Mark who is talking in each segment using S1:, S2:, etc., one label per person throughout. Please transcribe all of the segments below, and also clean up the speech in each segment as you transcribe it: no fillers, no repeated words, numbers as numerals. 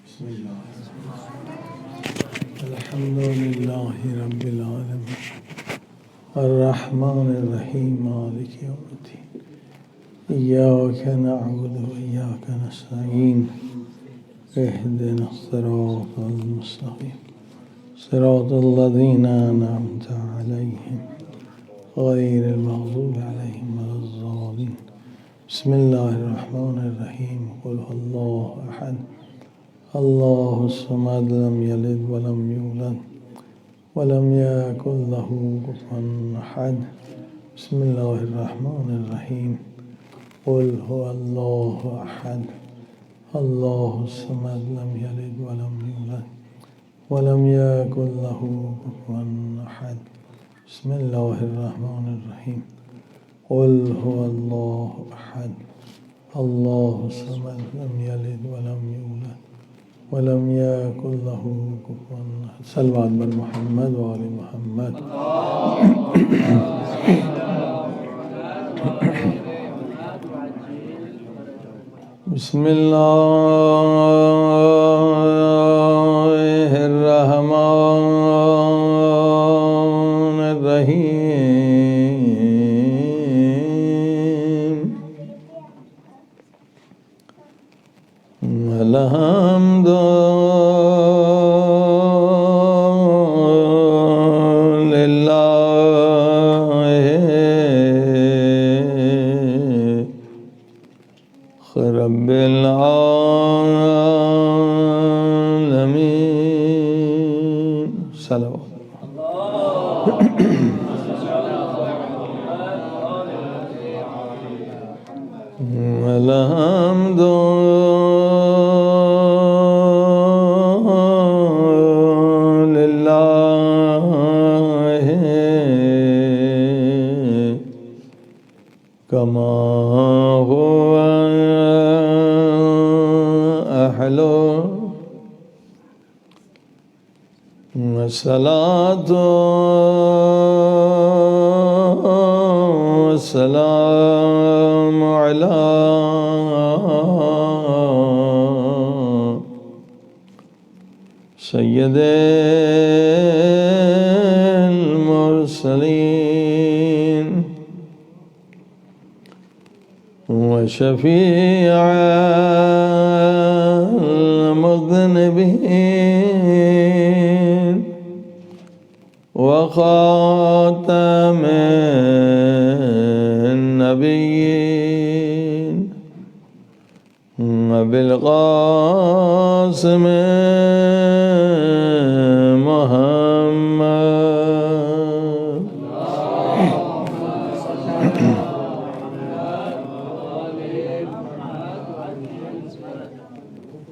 S1: بسم الله الحمد لله رب العالمين الرحمن الرحيم مالك يوم الدين إياك نعبد وإياك نستعين اهدنا الصراط المستقيم صراط الذين أنعمت عليهم غير المغضوب عليهم ولا الضالين بسم الله الرحمن الرحيم قل هو الله أحد الله الصمد لم يلد ولم يولد ولم يكن له كفوا أحد بسم الله الرحمن الرحيم قل هو الله أحد الله الصمد لم يلد ولم يولد ولم يكن له كفوا أحد بسم الله الرحمن الرحيم قل هو الله أحد الله الصمد لم يلد ولم يولد ولم يكن له كفوا أحد صلوا على محمد وآل محمد بسم الله الرحمن الرحيم الحمد رب العالمين صلوات الحمد لله كما هو والصلاة والسلام على سيد المرسلين وشفيع المذنبين وخاتم النبيين وبالقاسم محمد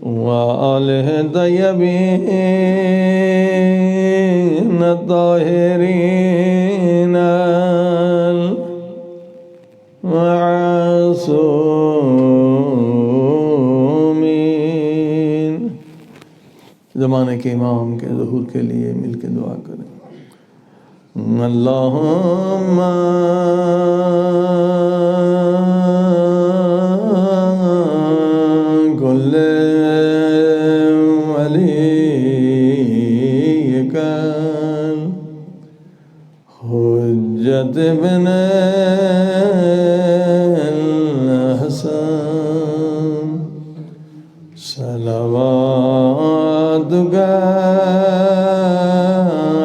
S1: وآله الطيبين الطاهرين المعصومين زمانے کے امام کے ظہور کے لیے مل کے دعا کریں اللہم کل ولیک حجت بن الحسن صلواتک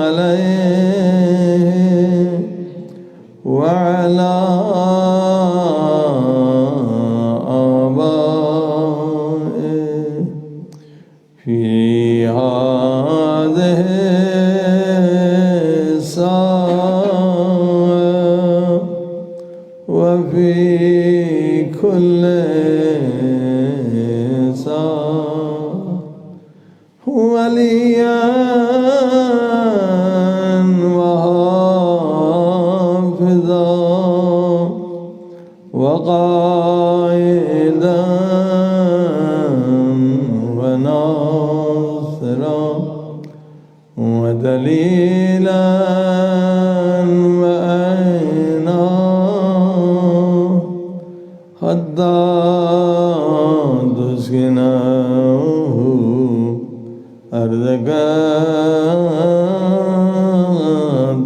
S1: علیہ وعلا آبائه في هذه الساعة وفي كل ساعة وليا وحافظا وقائدا وناصرا ودليلا وعينا حتى تسكنه ہر جگہ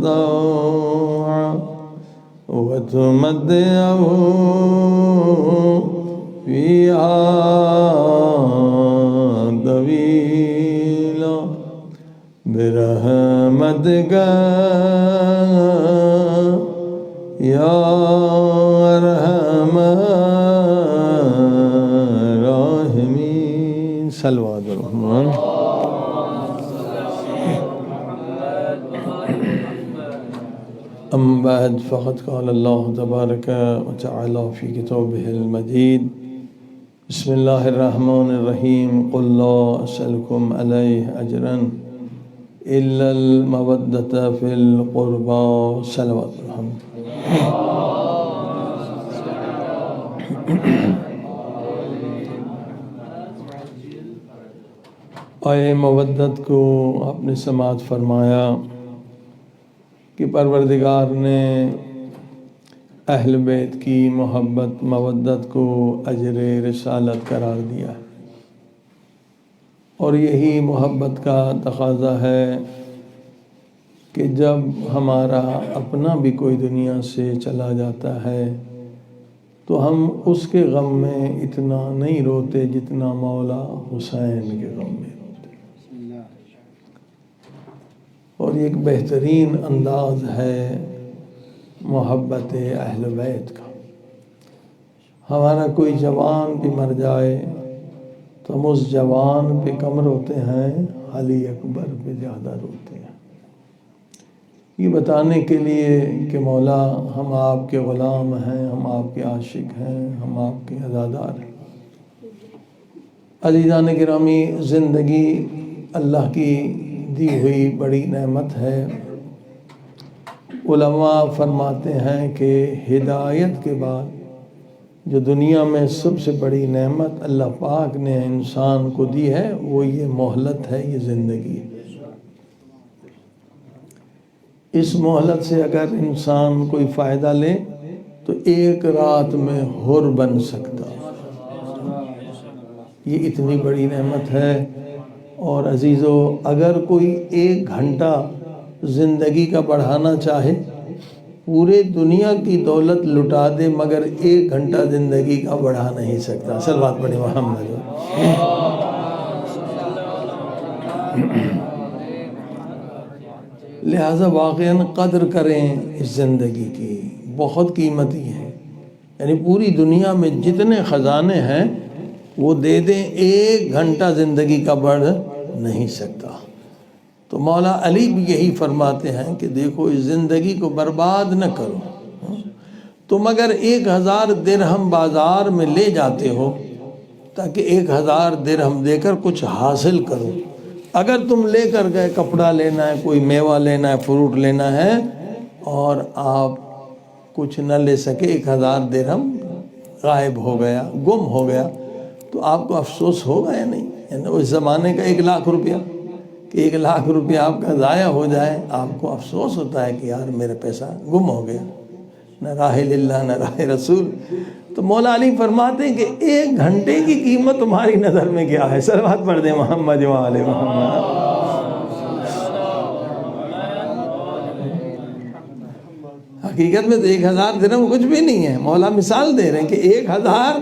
S1: دعا وتمتع فيها طويلا برحمتك يا أرحم الراحمين. صلوات الرحمن. أما بعد فقد قال الله تبارك وتعالى في كتابه المجيد: بسم الله الرحمن الرحيم. قل لا أسألكم عليه أجرا إلا المودة في القربى. صلوات الحمد. آئے مودت کو آپ نے سماعت فرمایا کہ پروردگار نے اہل بیت کی محبت مودت کو اجر رسالت قرار دیا ہے، اور یہی محبت کا تقاضا ہے کہ جب ہمارا اپنا بھی کوئی دنیا سے چلا جاتا ہے تو ہم اس کے غم میں اتنا نہیں روتے جتنا مولا حسین کے غم میں روتے. اور یہ ایک بہترین انداز ہے محبت اہل بیت کا. ہمارا کوئی جوان بھی مر جائے تو ہم اس جوان پہ کم روتے ہیں، علی اکبر پہ زیادہ روتے ہیں، یہ بتانے کے لیے کہ مولا ہم آپ کے غلام ہیں، ہم آپ کے عاشق ہیں، ہم آپ کے عزادار ہیں. عزیزان گرامی، زندگی اللہ کی دی ہوئی بڑی نعمت ہے. علماء فرماتے ہیں کہ ہدایت کے بعد جو دنیا میں سب سے بڑی نعمت اللہ پاک نے انسان کو دی ہے وہ یہ مہلت ہے، یہ زندگی ہے. اس مہلت سے اگر انسان کوئی فائدہ لے تو ایک رات میں حر بن سکتا. یہ اتنی بڑی نعمت ہے. اور عزیزو، اگر کوئی ایک گھنٹہ زندگی کا بڑھانا چاہے، پورے دنیا کی دولت لٹا دے مگر ایک گھنٹہ زندگی کا بڑھا نہیں سکتا. صلوات پڑھیں محمد. لہذا واقعاً قدر کریں اس زندگی کی، بہت قیمتی ہے. یعنی پوری دنیا میں جتنے خزانے ہیں وہ دے دیں، ایک گھنٹہ زندگی کا بڑھ نہیں سکتا. تو مولا علی بھی یہی فرماتے ہیں کہ دیکھو اس زندگی کو برباد نہ کرو. تم اگر 1000 درہم بازار میں لے جاتے ہو تاکہ 1000 درہم دے کر کچھ حاصل کرو، اگر تم لے کر گئے کپڑا لینا ہے، کوئی میوہ لینا ہے، فروٹ لینا ہے، اور آپ کچھ نہ لے سکے، 1000 درہم غائب ہو گیا، گم ہو گیا، تو آپ کو افسوس ہوگا یا نہیں؟ یعنی اس زمانے کا 1,00,000 روپیہ، کہ 1,00,000 روپیہ آپ کا ضائع ہو جائے، آپ کو افسوس ہوتا ہے کہ یار میرا پیسہ گم ہو گیا، نہ راہ اللہ نہ راہ رسول. تو مولا علی فرماتے ہیں کہ 1 گھنٹے کی قیمت تمہاری نظر میں کیا ہے؟ صلوات پڑھ دیں محمد و آل محمد. حقیقت میں تو 1,000 درہم کچھ بھی نہیں ہے. مولا مثال دے رہے ہیں کہ 1,000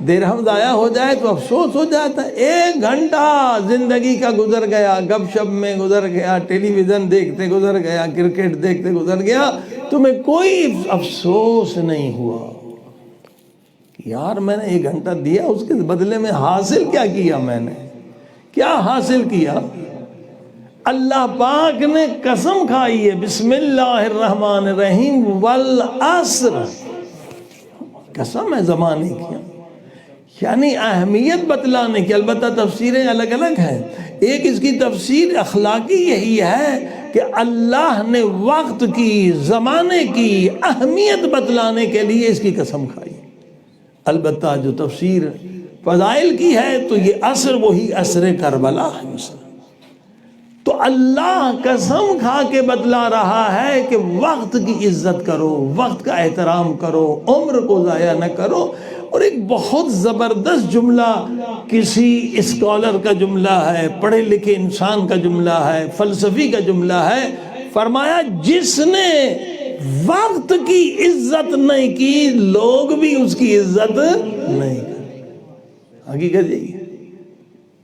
S1: درہم ضائع ہو جائے تو افسوس ہو جاتا ہے. 1 گھنٹہ زندگی کا گزر گیا، گپ شپ میں گزر گیا، ٹیلی ویژن دیکھتے گزر گیا، کرکٹ دیکھتے گزر گیا، تمہیں کوئی افسوس نہیں ہوا کہ یار میں نے 1 گھنٹہ دیا، اس کے بدلے میں حاصل کیا کیا؟ میں نے کیا حاصل کیا؟ اللہ پاک نے قسم کھائی ہے، بسم اللہ الرحمن الرحیم، والعصر، قسم ہے زمانے کی، یعنی اہمیت بتلانے کی. البتہ تفسیریں الگ الگ ہیں. ایک اس کی تفسیر اخلاقی یہی ہے کہ اللہ نے وقت کی، زمانے کی اہمیت بتلانے کے لیے اس کی قسم کھائی. البتہ جو تفسیر فضائل کی ہے تو یہ عصر وہی عصر کربلا ہے. تو اللہ قسم کھا کے بتلا رہا ہے کہ وقت کی عزت کرو، وقت کا احترام کرو، عمر کو ضائع نہ کرو. اور ایک بہت زبردست جملہ کسی اسکالر کا جملہ ہے، پڑھے لکھے انسان کا جملہ ہے، فلسفی کا جملہ ہے، فرمایا جس نے وقت کی عزت نہیں کی لوگ بھی اس کی عزت نہیں کرتے۔ حقیقت یہی ہے،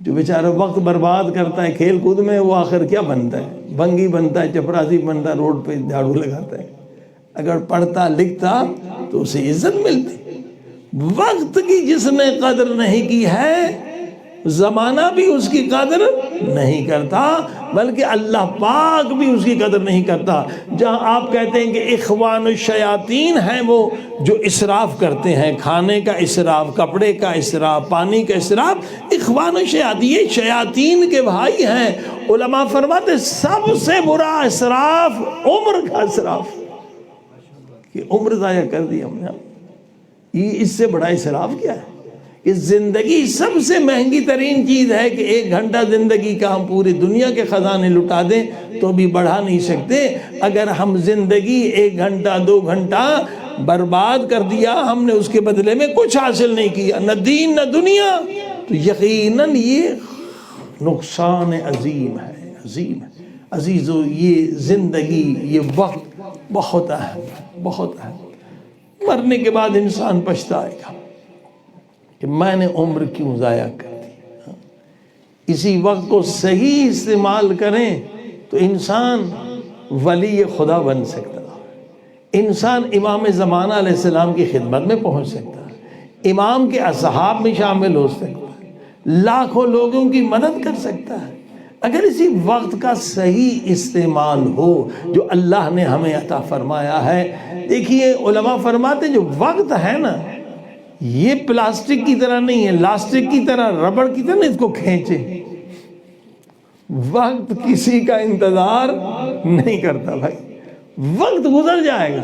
S1: جو بیچارہ وقت برباد کرتا ہے کھیل کود میں، وہ آخر کیا بنتا ہے؟ بنگی بنتا ہے، چپراسی بنتا ہے، روڈ پہ جھاڑو لگاتا ہے۔ اگر پڑھتا لکھتا تو اسے عزت ملتی۔ وقت کی جس نے قدر نہیں کی ہے زمانہ بھی اس کی قدر نہیں کرتا، بلکہ اللہ پاک بھی اس کی قدر نہیں کرتا۔ جہاں آپ کہتے ہیں کہ اخوان الشیاطین ہیں وہ جو اسراف کرتے ہیں، کھانے کا اسراف، کپڑے کا اسراف، پانی کا اسراف، اخوان الشیاطین، یہ شیاطین کے بھائی ہیں۔ علماء فرماتے سب سے برا اسراف عمر کا اسراف، کہ عمر ضائع کر دی ہم نے۔ یہ اس سے بڑا اسراف کیا ہے؟ کہ زندگی سب سے مہنگی ترین چیز ہے، کہ 1 گھنٹہ زندگی کا ہم پوری دنیا کے خزانے لٹا دیں تو بھی بڑھا نہیں سکتے۔ اگر ہم زندگی 1 گھنٹہ 2 گھنٹہ برباد کر دیا، ہم نے اس کے بدلے میں کچھ حاصل نہیں کیا، نہ دین نہ دنیا، تو یقیناً یہ نقصان عظیم ہے، عظیم ہے۔ عزیزو، یہ زندگی، یہ وقت بہت اہم ہے، بہت اہم۔ مرنے کے بعد انسان پچھتائے گا کہ میں نے عمر کیوں ضائع کر دی۔ اسی وقت کو صحیح استعمال کریں تو انسان ولی خدا بن سکتا ہے، انسان امام زمانہ علیہ السلام کی خدمت میں پہنچ سکتا ہے، امام کے اصحاب میں شامل ہو سکتا ہے، لاکھوں لوگوں کی مدد کر سکتا ہے، اگر اسی وقت کا صحیح استعمال ہو جو اللہ نے ہمیں عطا فرمایا ہے۔ دیکھیے علماء فرماتے جو وقت ہے نا، یہ پلاسٹک کی طرح نہیں ہے، لاسٹک کی طرح، ربڑ کی طرح، اس کو کھینچے۔ وقت کسی کا انتظار نہیں کرتا بھائی، وقت گزر جائے گا،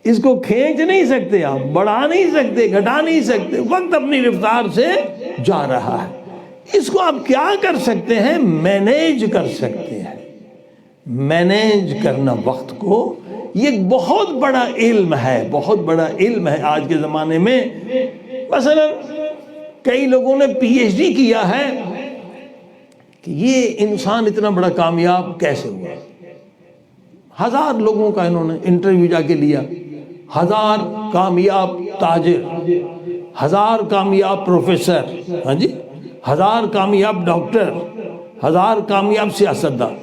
S1: اس کو کھینچ نہیں سکتے، آپ بڑھا نہیں سکتے، گھٹا نہیں سکتے، وقت اپنی رفتار سے جا رہا ہے۔ اس کو آپ کیا کر سکتے ہیں؟ مینیج کر سکتے ہیں، مینیج کرنا وقت کو، یہ ایک بہت بڑا علم ہے، بہت بڑا علم ہے آج کے زمانے میں۔ مثلا کئی لوگوں نے پی ایچ ڈی کیا ہے کہ یہ انسان اتنا بڑا کامیاب کیسے ہوا۔ 1000 لوگوں کا انہوں نے انٹرویو جا کے لیا، 1000 کامیاب تاجر، 1000 کامیاب پروفیسر، ہاں جی، 1000 کامیاب ڈاکٹر، 1000 کامیاب سیاستدان،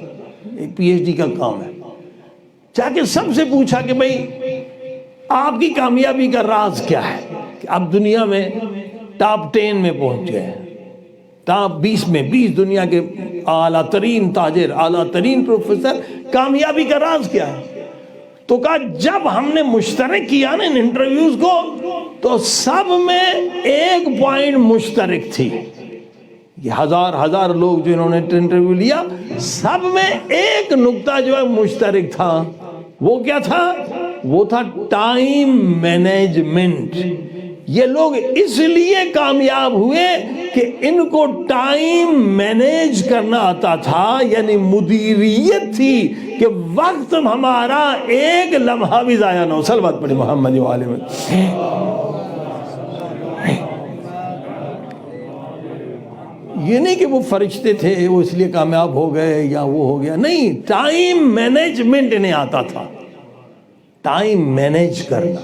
S1: ایک پی ایچ ڈی کا کام ہے۔ جا کے سب سے پوچھا کہ بھئی آپ کی کامیابی کا راز کیا ہے، کہ آپ دنیا میں ٹاپ 10 میں پہنچ گئے، ٹاپ 20 میں، 20 دنیا کے اعلیٰ ترین تاجر، اعلیٰ ترین پروفیسر، کامیابی کا راز کیا ہے؟ تو کہا جب ہم نے مشترک کیا نا ان انٹرویوز کو، تو سب میں ایک پوائنٹ مشترک تھی۔ یہ ہزار لوگ جو انہوں نے انٹرویو لیا، سب میں ایک نقطہ جو ہے مشترک تھا۔ وہ کیا تھا؟ وہ تھا ٹائم مینجمنٹ۔ یہ لوگ اس لیے کامیاب ہوئے کہ ان کو ٹائم مینیج کرنا آتا تھا، یعنی مدیریت تھی، کہ وقت ہمارا ایک لمحہ بھی ضائع نہ ہو۔ صلوات پڑھی محمد و آلہ محمد۔ یہ نہیں کہ وہ فرشتے تھے وہ اس لیے کامیاب ہو گئے یا وہ ہو گیا، نہیں، ٹائم مینجمنٹ انہیں آتا تھا، ٹائم مینیج کرنا۔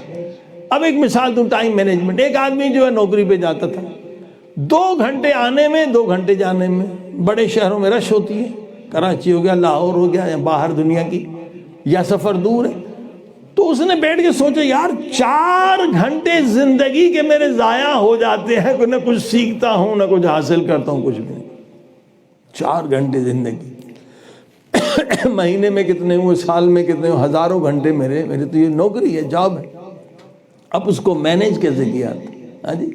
S1: اب ایک مثال دوں، ٹائم مینجمنٹ۔ ایک آدمی جو ہے نوکری پہ جاتا تھا، 2 گھنٹے آنے میں 2 گھنٹے جانے میں، بڑے شہروں میں رش ہوتی ہے، کراچی ہو گیا، لاہور ہو گیا، یا باہر دنیا کی، یا سفر دور ہے، تو اس نے بیٹھ کے سوچا یار 4 گھنٹے زندگی کے میرے ضائع ہو جاتے ہیں، نہ کچھ سیکھتا ہوں نہ کچھ حاصل کرتا ہوں، کچھ بھی نہیں۔ 4 گھنٹے زندگی، مہینے میں کتنے ہوئے، سال میں کتنے ہوئے، ہزاروں گھنٹے میرے تو یہ نوکری ہے، جاب ہے۔ اب اس کو مینیج کیسے کیا؟ ہاں جی،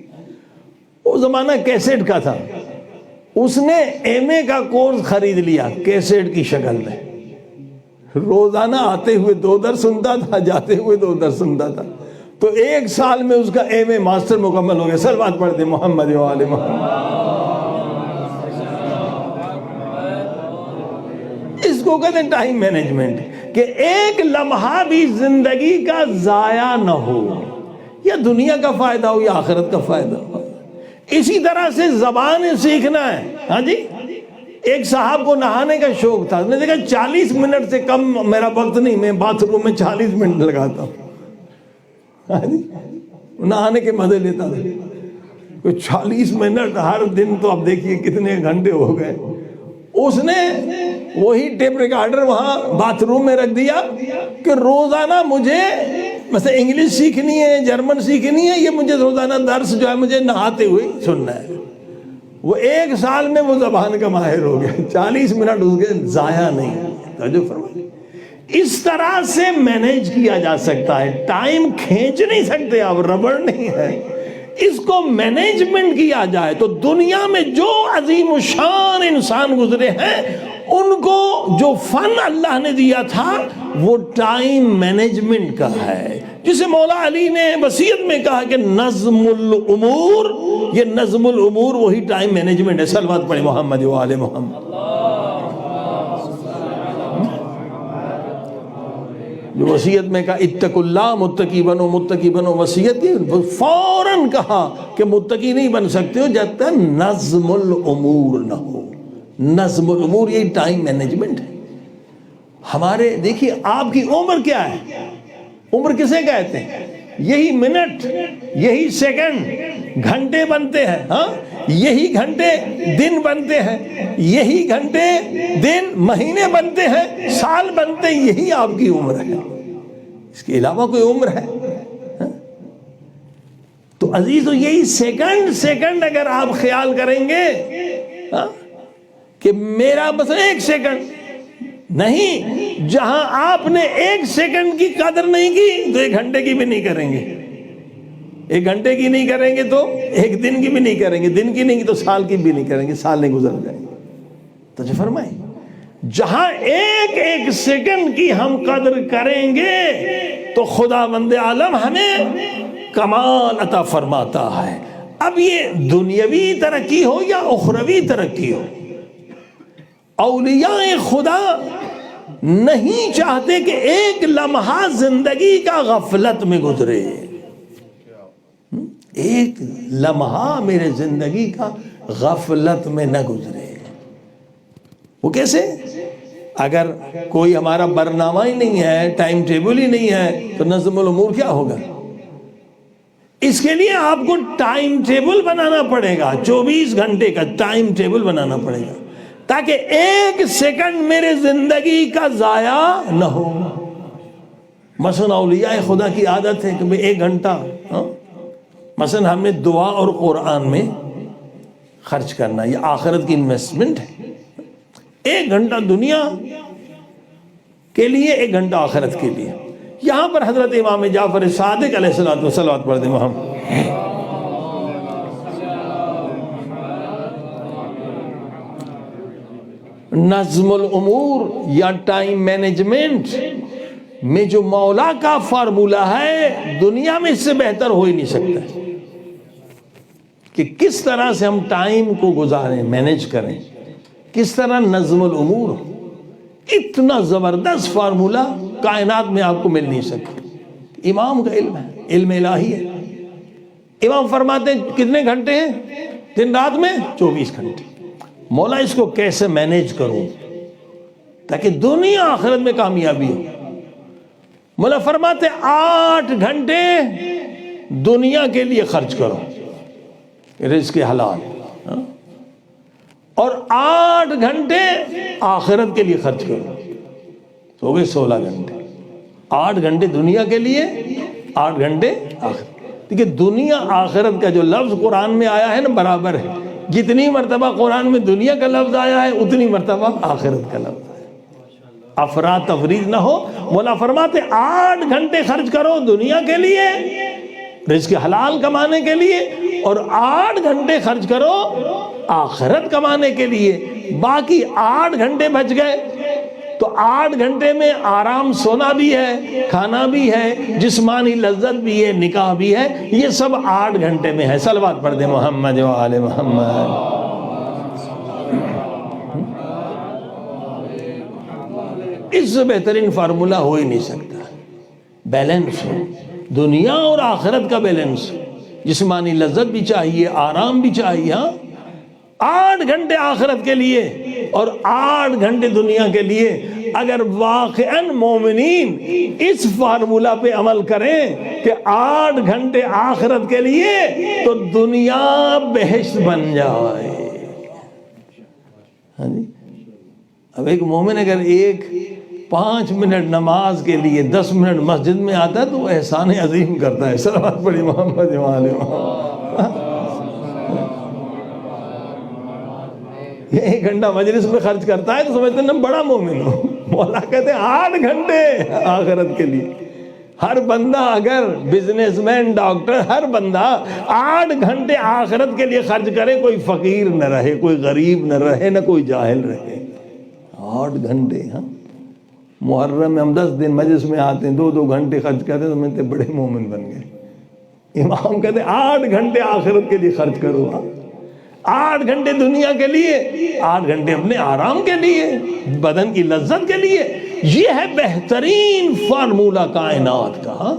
S1: وہ زمانہ کیسٹ کا تھا، اس نے ایم اے کا کورس خرید لیا کیسٹ کی شکل میں، روزانہ آتے ہوئے 2 درس سنتا تھا، جاتے ہوئے 2 درس سنتا تھا، تو 1 سال میں اس کا ایم اے ماسٹر مکمل ہو گیا۔ صلوات پڑھتے محمد و آل محمد۔ اس کو کہتے ہیں ٹائم مینجمنٹ، کہ ایک لمحہ بھی زندگی کا ضائع نہ ہو۔ یا دنیا کا فائدہ ہو یا آخرت کا فائدہ ہو. اسی طرح سے زبان سیکھنا ہے. ہاں جی، ایک صاحب کو نہانے کا شوق تھا، نے دیکھا 40 منٹ سے کم میرا وقت نہیں، میں باتھ روم میں 40 منٹ لگاتا ہوں. ہاں جی، نہانے کے مزے لیتا تھا. 40 منٹ ہر دن، تو اب دیکھیے کتنے گھنٹے ہو گئے. اس نے وہی ٹیپ ریکارڈر وہاں باتھ روم میں رکھ دیا کہ روزانہ مجھے مثلا انگلش سیکھنی ہے، جرمن سیکھنی ہے، یہ مجھے روزانہ درس جو ہے مجھے نہاتے ہوئے سننا ہے. وہ 1 سال میں وہ زبان کا ماہر ہو گیا. 40 منٹ اس کے ضائع نہیں. توجہ فرمائیے. اس طرح سے مینیج کیا جا سکتا ہے. ٹائم کھینچ نہیں سکتے آپ، ربڑ نہیں ہے. اس کو مینجمنٹ کیا جائے تو دنیا میں جو عظیم الشان انسان گزرے ہیں ان کو جو فن اللہ نے دیا تھا وہ ٹائم مینجمنٹ کا ہے، جسے مولا علی نے وصیت میں کہا کہ نظم الامور. یہ نظم الامور وہی ٹائم مینجمنٹ ہے. صلوات پڑھیں محمد و آل محمد. جو وصیت میں کہا اتقوا اللہ، متقی بنو، متقی بنو، وصیت فوراً کہا کہ متقی نہیں بن سکتے ہو جب تک نظم الامور نہ ہو. نظم الامور یہی ٹائم مینجمنٹ ہے. ہمارے دیکھیے آپ کی عمر کیا ہے؟ عمر کسے کہتے ہیں؟ یہی منٹ، یہی سیکنڈ گھنٹے بنتے ہیں. ہاں، یہی گھنٹے دن بنتے ہیں، یہی گھنٹے دن مہینے بنتے ہیں، سال بنتے ہیں. یہی آپ کی عمر ہے، اس کے علاوہ کوئی عمر ہے؟ تو عزیزو یہی سیکنڈ اگر آپ خیال کریں گے کہ میرا بس 1 سیکنڈ نہیں، جہاں آپ نے 1 سیکنڈ کی قدر نہیں کی تو 1 گھنٹے کی بھی نہیں کریں گے. 1 گھنٹے کی نہیں کریں گے تو 1 دن کی بھی نہیں کریں گے، دن کی نہیں کی تو سال کی بھی نہیں کریں گے، سال نہیں گزر جائیں گے. تو جو فرمائیں جہاں 1 سیکنڈ کی ہم قدر کریں گے تو خدا بند عالم ہمیں کمال عطا فرماتا ہے. اب یہ دنیاوی ترقی ہو یا اخروی ترقی ہو، اولیاء خدا نہیں چاہتے کہ 1 لمحہ زندگی کا غفلت میں گزرے. 1 لمحہ میرے زندگی کا غفلت میں نہ گزرے. وہ کیسے؟ اگر کوئی ہمارا برنامہ ہی نہیں ہے، ٹائم ٹیبل ہی نہیں ہے تو نظم الامور کیا ہوگا؟ اس کے لیے آپ کو ٹائم ٹیبل بنانا پڑے گا. 24 گھنٹے کا ٹائم ٹیبل بنانا پڑے گا تاکہ 1 سیکنڈ میرے زندگی کا ضائع نہ ہو. مثلا اولیاء خدا کی عادت ہے کہ میں 1 گھنٹہ مثلا ہم نے دعا اور قرآن میں خرچ کرنا، یہ آخرت کی انویسٹمنٹ ہے. 1 گھنٹہ دنیا کے لیے، 1 گھنٹہ آخرت کے لیے. یہاں پر حضرت امام جعفر صادق علیہ الصلوۃ والسلام پڑھ دیں محمد. نظم الامور یا ٹائم مینجمنٹ میں جو مولا کا فارمولہ ہے دنیا میں اس سے بہتر ہو ہی نہیں سکتا کہ کس طرح سے ہم ٹائم کو گزاریں، مینیج کریں، کس طرح نظم الامور ہو. اتنا زبردست فارمولہ کائنات میں آپ کو مل نہیں سکتا. امام کا علم ہے، علم الہی ہے. امام فرماتے ہیں کتنے گھنٹے ہیں دن رات میں؟ 24 گھنٹے. مولا اس کو کیسے مینیج کروں تاکہ دنیا آخرت میں کامیابی ہو؟ مولا فرماتے 8 گھنٹے دنیا کے لیے خرچ کرو، رزق حلال، اور 8 گھنٹے آخرت کے لیے خرچ کرو، تو ہو گئے 16 گھنٹے. 8 گھنٹے دنیا کے لیے، 8 گھنٹے آخرت. دیکھیے دنیا آخرت کا جو لفظ قرآن میں آیا ہے نا برابر ہے. جتنی مرتبہ قرآن میں دنیا کا لفظ آیا ہے اتنی مرتبہ آخرت کا لفظ آیا ہے. افراد تفرید نہ ہو. مولا فرماتے 8 گھنٹے خرچ کرو دنیا کے لیے، رزق حلال کمانے کے لیے، اور 8 گھنٹے خرچ کرو آخرت کمانے کے لیے. باقی 8 گھنٹے بچ گئے تو 8 گھنٹے میں آرام، سونا بھی ہے، کھانا بھی ہے، جسمانی لذت بھی ہے، نکاح بھی ہے. یہ سب 8 گھنٹے میں ہے. صلوات پڑھ دیں محمد و آل محمد. اس سے بہترین فارمولہ ہو ہی نہیں سکتا. بیلنس ہو. دنیا اور آخرت کا بیلنس، جسمانی لذت بھی چاہیے، آرام بھی چاہیے، ہاں 8 گھنٹے آخرت کے لیے اور 8 گھنٹے دنیا کے لیے۔ اگر واقعاً مومنین اس فارمولہ پہ عمل کریں کہ 8 گھنٹے آخرت کے لیے تو دنیا بہشت بن جائے۔ ہاں جی، اب ایک مومن اگر 5 منٹ نماز کے لیے 10 منٹ مسجد میں آتا ہے تو وہ احسان عظیم کرتا ہے۔ صلوات پڑھی محمد وآل محمد۔ 1 گھنٹہ مجلس میں خرچ کرتا ہے تو سمجھتے ہیں نا بڑا مومن ہو۔ مولا کہتے ہیں 8 گھنٹے آخرت کے لیے۔ ہر بندہ، اگر بزنس مین، ڈاکٹر، ہر بندہ 8 گھنٹے آخرت کے لیے خرچ کرے، کوئی فقیر نہ رہے، کوئی غریب نہ رہے، نہ کوئی جاہل رہے۔ 8 گھنٹے، ہاں محرم میں ہم 10 دن مجلس میں آتے ہیں، 2 گھنٹے خرچ کرتے ہیں تو سمجھتے بڑے مومن بن گئے۔ امام کہتے ہیں 8 گھنٹے آخرت کے لیے خرچ کرو، 8 گھنٹے دنیا کے لیے، 8 گھنٹے اپنے آرام کے لیے، بدن کی لذت کے لیے۔ یہ ہے بہترین فارمولہ کائنات کا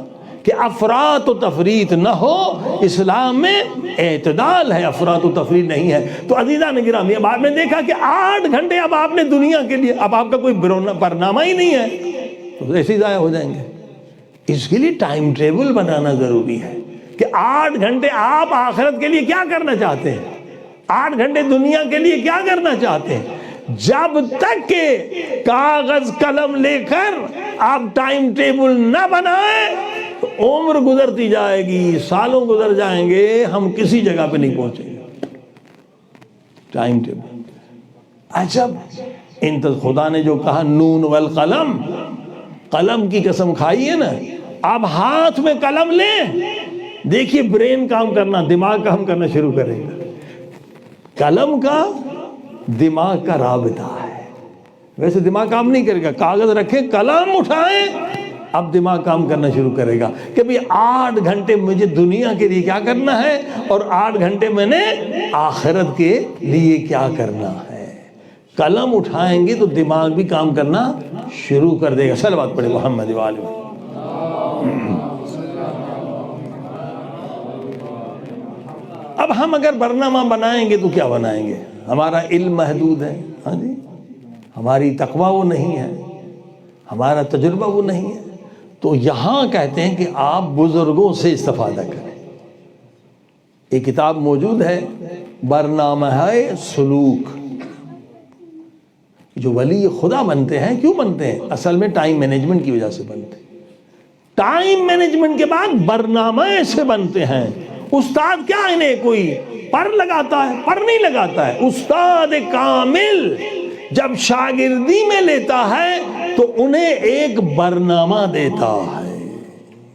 S1: کہ افراط و تفریط نہ ہو۔ اسلام میں اعتدال ہے، افراط و تفریط نہیں ہے۔ تو عزیزان گرامی، اب آپ نے دیکھا کہ 8 گھنٹے اب آپ نے دنیا کے لیے، اب آپ کا کوئی برنامہ ہی نہیں ہے تو ایسے ہی ضائع ہو جائیں گے۔ اس کے لیے ٹائم ٹیبل بنانا ضروری ہے کہ 8 گھنٹے آپ آخرت کے لیے کیا کرنا چاہتے ہیں، 8 گھنٹے دنیا کے لیے کیا کرنا چاہتے ہیں۔ جب تک کہ کاغذ قلم لے کر آپ ٹائم ٹیبل نہ بنائیں تو عمر گزرتی جائے گی، سالوں گزر جائیں گے، ہم کسی جگہ پہ نہیں پہنچیں گے۔ ٹائم ٹیبل عجب، خدا نے جو کہا نون والقلم، قلم کی قسم کھائی ہے نا، آپ ہاتھ میں قلم لیں، دیکھیے برین کام کرنا، دماغ کام کرنا شروع کرے گا۔ قلم کا دماغ کا رابطہ ہے، ویسے دماغ کام نہیں کرے گا، کاغذ رکھیں، قلم اٹھائیں، اب دماغ کام کرنا شروع کرے گا کہ بھئی 8 گھنٹے مجھے دنیا کے لیے کیا کرنا ہے اور 8 گھنٹے میں نے آخرت کے لیے کیا کرنا ہے۔ قلم اٹھائیں گے تو دماغ بھی کام کرنا شروع کر دے گا۔ صلوات پڑھے محمد وآل محمد۔ اب ہم اگر برنامہ بنائیں گے تو کیا بنائیں گے؟ ہمارا علم محدود ہے، ہاں جی، ہماری تقویٰ وہ نہیں ہے، ہمارا تجربہ وہ نہیں ہے، تو یہاں کہتے ہیں کہ آپ بزرگوں سے استفادہ کریں۔ ایک کتاب موجود ہے، برنامہ ہے سلوک۔ جو ولی خدا بنتے ہیں کیوں بنتے ہیں؟ اصل میں ٹائم مینجمنٹ کی وجہ سے بنتے ہیں۔ ٹائم مینجمنٹ کے بعد برنامہ سے بنتے ہیں۔ استاد کیا انہیں کوئی پر لگاتا ہے؟ پر نہیں لگاتا ہے۔ استاد کامل جب شاگردی میں لیتا ہے تو انہیں ایک برنامہ دیتا ہے،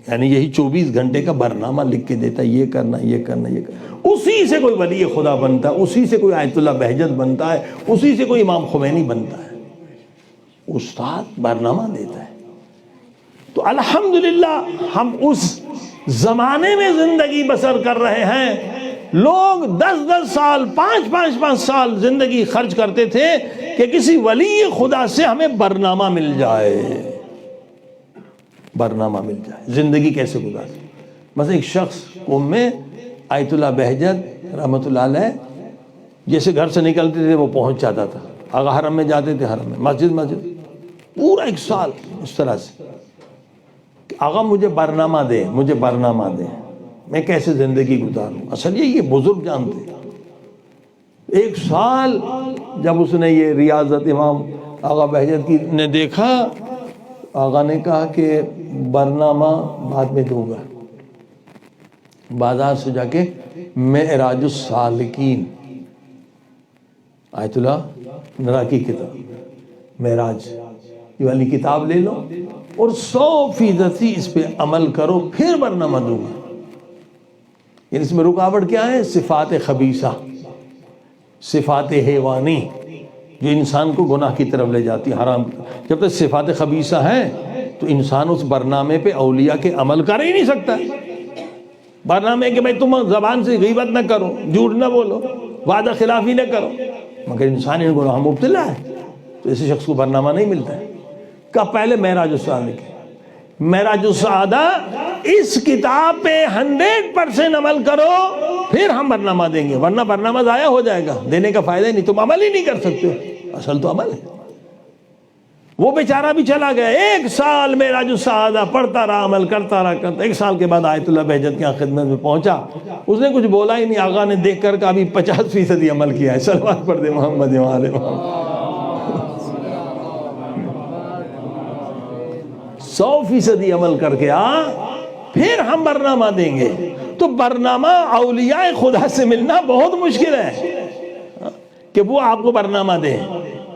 S1: یعنی یہی 24 گھنٹے کا برنامہ لکھ کے دیتا ہے، یہ کرنا، یہ کرنا، یہ کرنا۔ اسی سے کوئی ولی خدا بنتا ہے، اسی سے کوئی آیت اللہ بہجت بنتا ہے، اسی سے کوئی امام خمینی بنتا ہے۔ استاد برنامہ دیتا ہے۔ تو الحمدللہ ہم اس زمانے میں زندگی بسر کر رہے ہیں۔ لوگ 10 سال، 5 سال زندگی خرچ کرتے تھے کہ کسی ولی خدا سے ہمیں برنامہ مل جائے، برنامہ مل جائے، زندگی کیسے گزارے۔ مثلا ایک شخص قوم میں آیت اللہ بہجت رحمۃ اللہ علیہ جیسے گھر سے نکلتے تھے وہ پہنچ جاتا تھا، آگا حرم میں جاتے تھے، حرم میں مسجد پورا 1 سال اس طرح سے کہ آقا مجھے برنامہ دے، مجھے برنامہ دے، میں کیسے زندگی گزاروں۔ اصل یہ بزرگ جانتے۔ 1 سال جب اس نے یہ ریاضت امام آقا بہجت کی نے دیکھا، آقا نے کہا کہ برنامہ بعد میں دوں گا۔ بازار سے جا کے معراج السالکین، آیت اللہ نرا کی کتاب معراج، یہ والی کتاب لے لو اور 100% اس پہ عمل کرو، پھر برنامہ دوں گا۔ یعنی اس میں رکاوٹ کیا ہے؟ صفات خبیثہ، صفات حیوانی جو انسان کو گناہ کی طرف لے جاتی، حرام کی طرف۔ جب تک صفات خبیثہ ہیں تو انسان اس برنامے پہ اولیاء کے عمل کر ہی نہیں سکتا۔ برنامے کہ بھائی تم زبان سے غیبت نہ کرو، جھوٹ نہ بولو، وعدہ خلافی نہ کرو، مگر انسان ان گناہ مبتلا ہے تو ایسے شخص کو برنامہ نہیں ملتا ہے۔ کہ پہلے معراج السعادہ، معراج السعادہ اس کتاب پہ 100% عمل کرو پھر ہم برنامہ دیں گے، ورنہ برنامہ ضائع ہو جائے گا، دینے کا فائدہ ہی نہیں، تم عمل ہی نہیں کر سکتے ہو۔ اصل تو عمل ہے۔ وہ بیچارہ بھی چلا گیا، 1 سال میرا جو سعادہ پڑھتا رہا، عمل کرتا رہا، 1 سال کے بعد آیت اللہ بہجت کی خدمت میں پہنچا، اس نے کچھ بولا ہی نہیں، آقا نے دیکھ کر کہا ابھی 50% عمل کیا ہے، صلوات پڑھ دے محمد وآل محمد۔ 100% عمل کر کے پھر ہم برنامہ دیں گے۔ تو برنامہ اولیاء خدا سے ملنا بہت مشکل ہے کہ وہ آپ کو برنامہ دیں،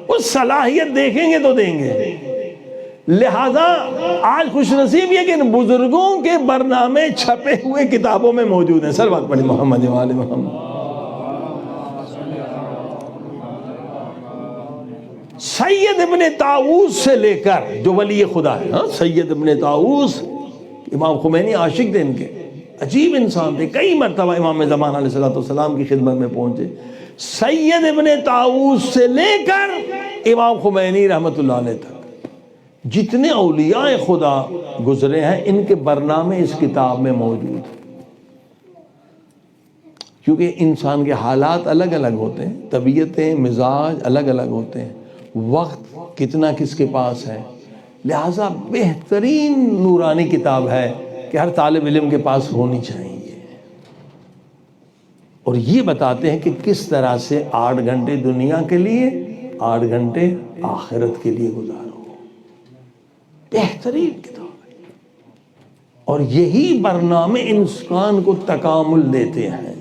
S1: اس صلاحیت دیکھیں گے تو دیں گے۔ لہذا آج خوش نصیب یہ کہ ان بزرگوں کے برنامے چھپے ہوئے کتابوں میں موجود ہیں۔ صلوات پڑھی محمد وآل محمد۔ سید ابن طاووس سے لے کر جو ولی خدا ہے، سید ابن طاووس، امام خمینی عاشق تھے ان کے، عجیب انسان تھے، کئی مرتبہ امام زمان علیہ السلام کی خدمت میں پہنچے۔ سید ابن طاووس سے لے کر امام خمینی رحمت اللہ علیہ تک جتنے اولیاء خدا گزرے ہیں، ان کے برنامے اس کتاب میں موجود ہیں۔ کیونکہ انسان کے حالات الگ الگ ہوتے ہیں، طبیعتیں، مزاج الگ الگ ہوتے ہیں، وقت کتنا کس کے پاس ہے، لہٰذا بہترین نورانی کتاب ہے کہ ہر طالب علم کے پاس ہونی چاہیے۔ اور یہ بتاتے ہیں کہ کس طرح سے 8 گھنٹے دنیا کے لیے، 8 گھنٹے آخرت کے لیے گزارو۔ بہترین کتاب ہے، اور یہی برنامے انسان کو تکامل دیتے ہیں۔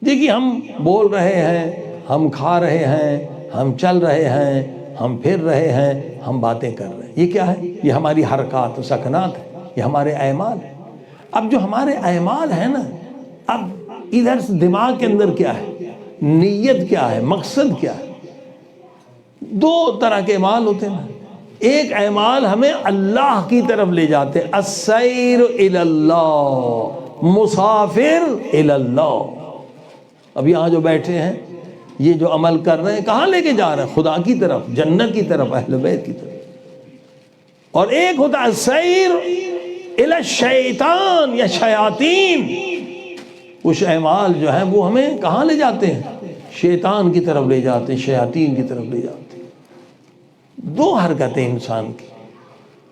S1: دیکھیے ہم بول رہے ہیں، ہم کھا رہے ہیں، ہم چل رہے ہیں، ہم پھر رہے ہیں، ہم باتیں کر رہے ہیں، یہ کیا ہے؟ یہ ہماری حرکات و سکنات ہے، یہ ہمارے اعمال ہیں۔ اب جو ہمارے اعمال ہیں نا، اب ادھر سے دماغ کے اندر کیا ہے، نیت کیا ہے، مقصد کیا ہے؟ 2 طرح کے اعمال ہوتے ہیں۔ ایک اعمال ہمیں اللہ کی طرف لے جاتے ہیں، السیر الی اللہ، مسافر الی اللہ۔ اب یہاں جو بیٹھے ہیں، یہ جو عمل کر رہے ہیں، کہاں لے کے جا رہے ہیں؟ خدا کی طرف، جنت کی طرف، اہل بیت کی طرف۔ اور ایک ہوتا ہے السیر الی الشیطان یا شیاطین، کچھ اعمال جو ہیں وہ ہمیں کہاں لے جاتے ہیں؟ شیطان کی طرف لے جاتے ہیں، شیاطین کی طرف لے جاتے ہیں۔ 2 حرکتیں انسان کی،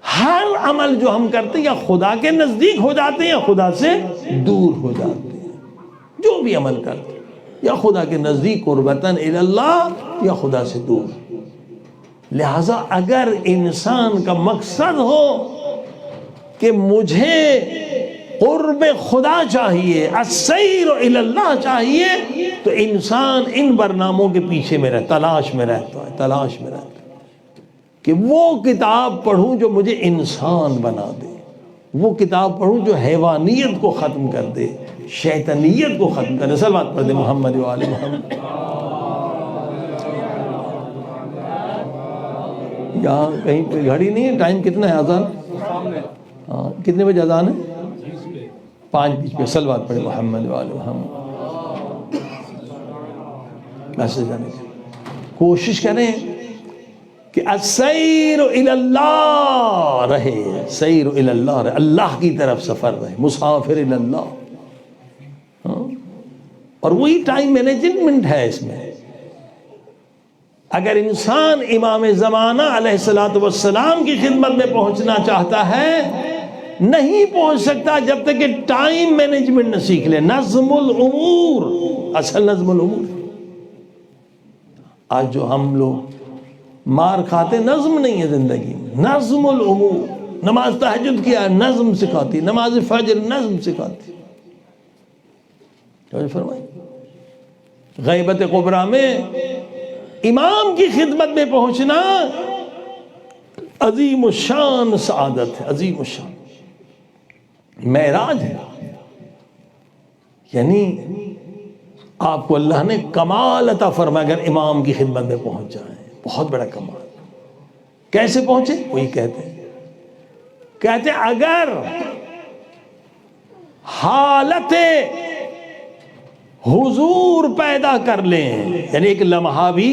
S1: ہر عمل جو ہم کرتے ہیں یا خدا کے نزدیک ہو جاتے ہیں یا خدا سے دور ہو جاتے ہیں۔ جو بھی عمل کرتے ہیں یا خدا کے نزدیک قربتاً الی اللہ یا خدا سے دور۔ لہٰذا اگر انسان کا مقصد ہو کہ مجھے قرب خدا چاہیے، السیر الی اللہ چاہیے، تو انسان ان برناموں کے پیچھے میں رہتا، تلاش میں رہتا ہے کہ وہ کتاب پڑھوں جو مجھے انسان بنا دے، وہ کتاب پڑھوں جو حیوانیت کو ختم کر دے، شیطانیت کو ختم کر دے۔ صلوات پڑھ دے محمد و آل محمد۔ یہاں کہیں پہ گھڑی نہیں ہے، ٹائم کتنا ہے اذان؟ ہاں، کتنے بجے اذان ہے؟ 5:20 پہ۔ صلوات پڑھے محمد و آل محمد۔ میسج آنے کی کوشش کریں کہ السیر الی اللہ رہے، سیر الی اللہ رہے، اللہ کی طرف سفر رہے، مسافر الی اللہ۔ اور وہی ٹائم مینجمنٹ ہے اس میں۔ اگر انسان امام زمانہ علیہ السلام کی خدمت میں پہنچنا چاہتا ہے، نہیں پہنچ سکتا جب تک کہ ٹائم مینجمنٹ نہ سیکھ لے، نظم الامور، اصل نظم الامور۔ آج جو ہم لوگ مار کھاتے، نظم نہیں ہے زندگی میں، نظم الامور۔ نماز تہجد کیا نظم سکھاتی، نماز فجر نظم سکھاتی۔ فرمائیں غیبت کبریٰ میں امام کی خدمت میں پہنچنا عظیم الشان سعادت ہے، عظیم الشان معراج ہے۔ یعنی آپ کو اللہ نے کمال عطا فرمایا اگر امام کی خدمت میں پہنچ جائیں، بہت بڑا کمال۔ کیسے پہنچے؟ وہی کہتے ہیں اگر حالت حضور پیدا کر لیں، یعنی ایک لمحہ بھی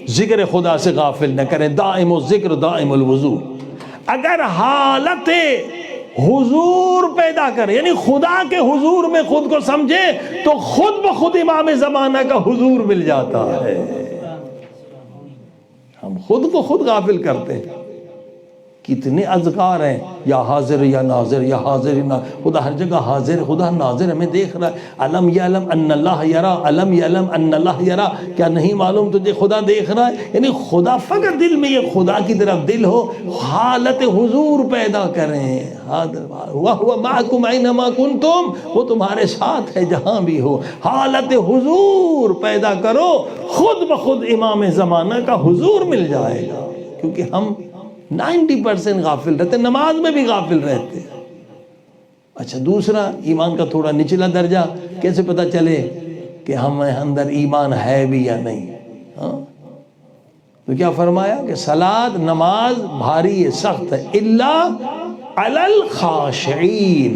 S1: ذکر خدا سے غافل نہ کریں، دائم الذکر دائم الوضو۔ اگر حالت حضور پیدا کرے، یعنی خدا کے حضور میں خود کو سمجھے تو خود بخود امام زمانہ کا حضور مل جاتا ہے۔ ہم خود کو خود غافل کرتے ہیں۔ کتنے اذکار ہیں، یا حاضر یا ناظر، یا حاضر یا ناظر، خدا ہر جگہ حاضر، خدا ناظر، ہمیں دیکھ رہا ہے۔ علم یعلم ان اللہ یرا، علم یعلم ان اللہ یرا، کیا نہیں معلوم تجھے خدا دیکھ رہا ہے؟ یعنی خدا فقط دل میں یہ خدا کی طرف دل ہو، حالت حضور پیدا کریں۔ وَهُوَ مَعَكُمْ أَيْنَمَا كُنْتُمْ، وہ تمہارے ساتھ ہے جہاں بھی ہو۔ حالت حضور پیدا کرو، خود بخود امام زمانہ کا حضور مل جائے گا۔ کیونکہ ہم 90% غافل رہتے، نماز میں بھی غافل رہتے۔ اچھا دوسرا، ایمان کا تھوڑا نچلا درجہ، کیسے پتہ چلے کہ ہم اندر ایمان ہے بھی یا نہیں؟ تو کیا فرمایا کہ صلاۃ، نماز بھاری ہے، سخت ہے، الا علی الخاشعین،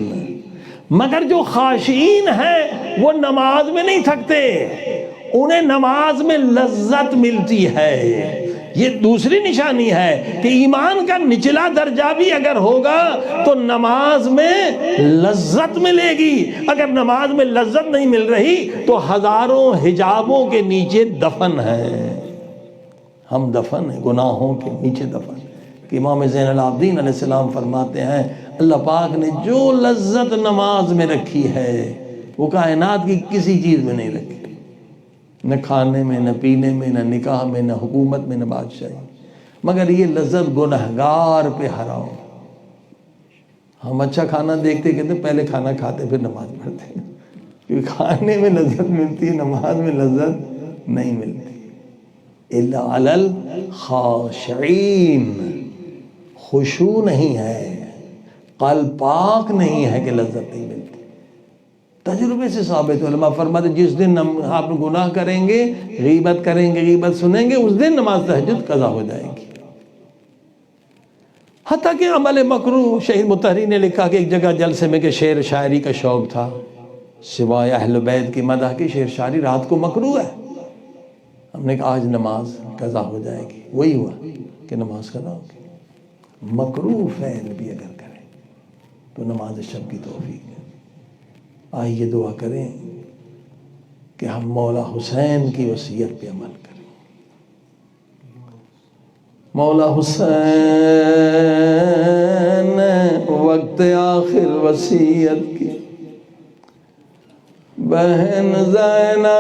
S1: مگر جو خاشعین ہیں وہ نماز میں نہیں تھکتے، انہیں نماز میں لذت ملتی ہے۔ یہ دوسری نشانی ہے کہ ایمان کا نچلا درجہ بھی اگر ہوگا تو نماز میں لذت ملے گی۔ اگر نماز میں لذت نہیں مل رہی تو ہزاروں حجابوں کے نیچے دفن ہے، ہم دفن ہیں، گناہوں کے نیچے دفن۔ کہ امام زین العابدین علیہ السلام فرماتے ہیں اللہ پاک نے جو لذت نماز میں رکھی ہے وہ کائنات کی کسی چیز میں نہیں رکھی، نہ کھانے میں، نہ پینے میں، نہ نکاح میں، نہ حکومت میں، نہ بادشاہی، مگر یہ لذت گنہگار پہ حرام۔ ہم اچھا کھانا دیکھتے کہتے پہلے کھانا کھاتے پھر نماز پڑھتے، کیونکہ کھانے میں لذت ملتی ہے، نماز میں لذت نہیں ملتی۔ الا علی الخاشعین، خشوع نہیں ہے، قلب پاک نہیں ہے کہ لذت نہیں ملتی۔ تجربے سے ثابت، علماء فرماتے جس دن آپ گناہ کریں گے، غیبت کریں گے، غیبت سنیں گے، اس دن نماز تہجد قضا ہو جائے گی۔ حتیٰ کہ عمل مکروہ، شہید مطہری نے لکھا کہ ایک جگہ جلسے میں کہ شعر شاعری کا شوق تھا، سوائے اہل بیت کی مدح کی شعر شاعری رات کو مکروہ ہے۔ ہم نے کہا آج نماز قضا ہو جائے گی، وہی ہوا کہ نماز قضا ہوگی۔ مکروہ فعل بھی اگر کریں تو نماز شب کی توفیق ہے۔ آئیے دعا کریں کہ ہم مولا حسین کی وصیت پہ عمل کریں۔ مولا حسین نے وقت آخر وصیت کی، بہن زینب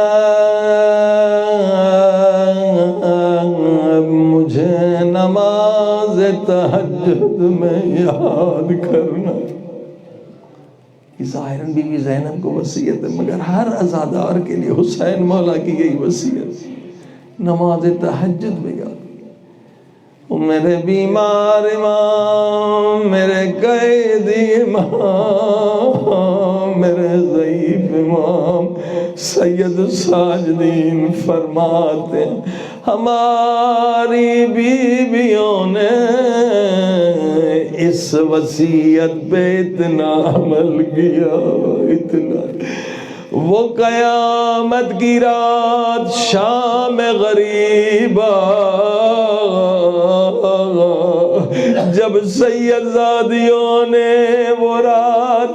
S1: مجھے نماز تہجد میں یاد کرنا۔ ظاہراً بی بی زینب کو وصیت ہے، مگر ہر عزادار کے لیے حسین مولا کی یہی وصیت، نماز تہجد میں یاد۔ میرے بیمار امام، میرے قیدی امام، میرے ضعیف امام سید ساجدین فرماتے ہیں ہماری بیویوں نے اس وصیت پہ اتنا عمل کیا، اتنا، وہ قیامت کی رات شام غریبہ جب سید زادیوں نے وہ رات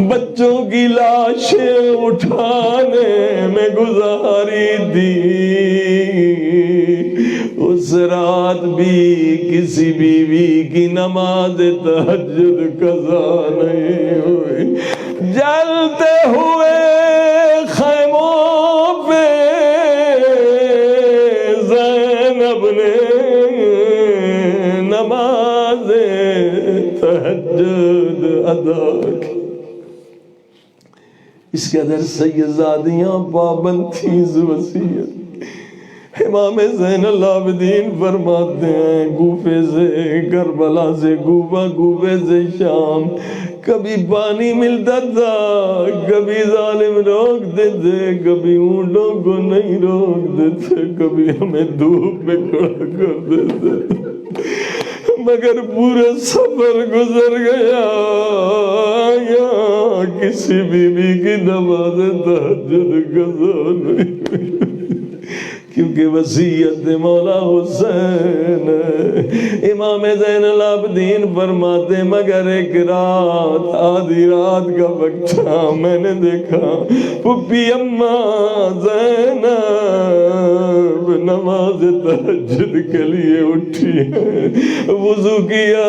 S1: بچوں کی لاشیں اٹھانے میں گزاری دی، اس رات بھی کسی بیوی کی نماز تہجد قضا نہیں ہوئی۔ جلتے ہوئے خیموں پہ زینب نے نماز تہجد ادا کی۔ اس کے اندر سیدزادیاں پابند تھیں اس وصیت۔ امام زین العابدین فرماتے ہیں کوفے سے کربلا سے کوفہ، کوفے سے شام، کبھی پانی ملتا تھا، کبھی ظالم روک دیتے، کبھی اونٹوں کو نہیں روک دیتے، کبھی ہمیں دھوپ میں کھڑا کر دیتے، مگر پورا سفر گزر گیا، یہاں کسی بیوی کی نماز تہجد قضا نہیں ہوئی۔ کیونکہ کہ وصیت مولا حسین امام زین العابدین فرماتے مگر ایک رات آدھی رات کا وقت تھا میں نے دیکھا پھپھی اماں زینب نماز تہجد کے لیے اٹھی ہے، وضو کیا،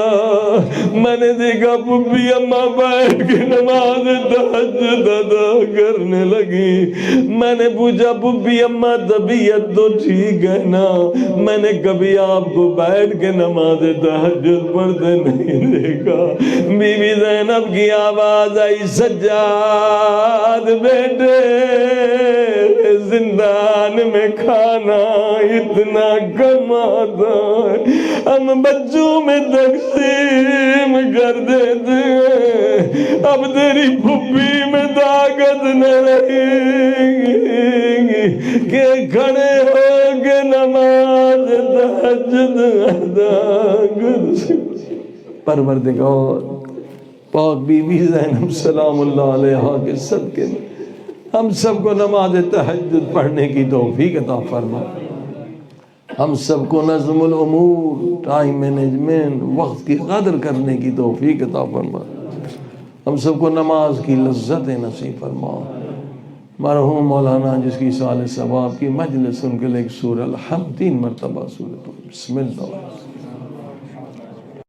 S1: میں نے دیکھا پھپھی اماں بیٹھ کے نماز تہجد ادا کرنے لگی۔ میں نے پوچھا پھپھی اماں طبیعت تو ٹھیک ہے نا؟ میں نے کبھی آپ کو بیٹھ کے نماز تہجد پڑھتے نہیں دیکھا۔ بی بی زینب کی آواز آئی سجاد بیٹے زندان میں کھانا اتنا کم آتا ہے، ہم بچوں میں تقسیم کر دیتے ہیں، اب تیری پھپھی میں طاقت نہ رہے گی کہ کھڑے ہو کے نماز تہجد ادا کر سکے۔ پروردگار پاک بی بی زینب سلام اللہ علیہا کے صدقے میں ہم سب کو نماز تہجد پڑھنے کی توفیق عطا فرما، ہم سب کو نظم الامور، ٹائم مینجمنٹ، وقت کی قدر کرنے کی توفیق عطا فرما، ہم سب کو نماز کی لذت نصیب فرما۔ مرحوم مولانا جس کی سال ثواب کی مجلس ان کے لئے ایک سورہ الحمد 3 مرتبہ سورہ بسم اللہ۔